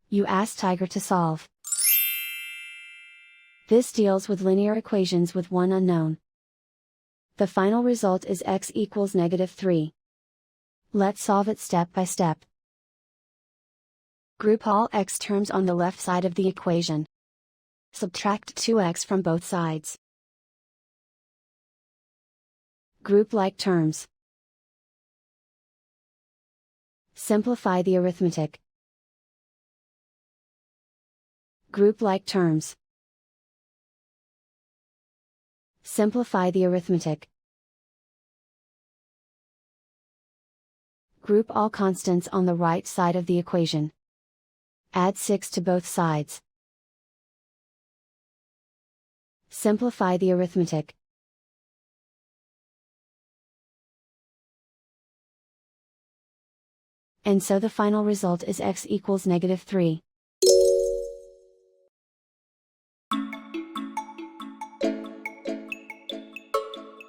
You ask Tiger to solve. This deals with linear equations with one unknown. The final result is x equals -3. Let's solve it step by step. Group all x terms on the left side of the equation. Subtract 2x from both sides. Group like terms. Simplify the arithmetic. Group like terms. Simplify the arithmetic. Group all constants on the right side of the equation. Add 6 to both sides. Simplify the arithmetic. And so the final result is x equals -3.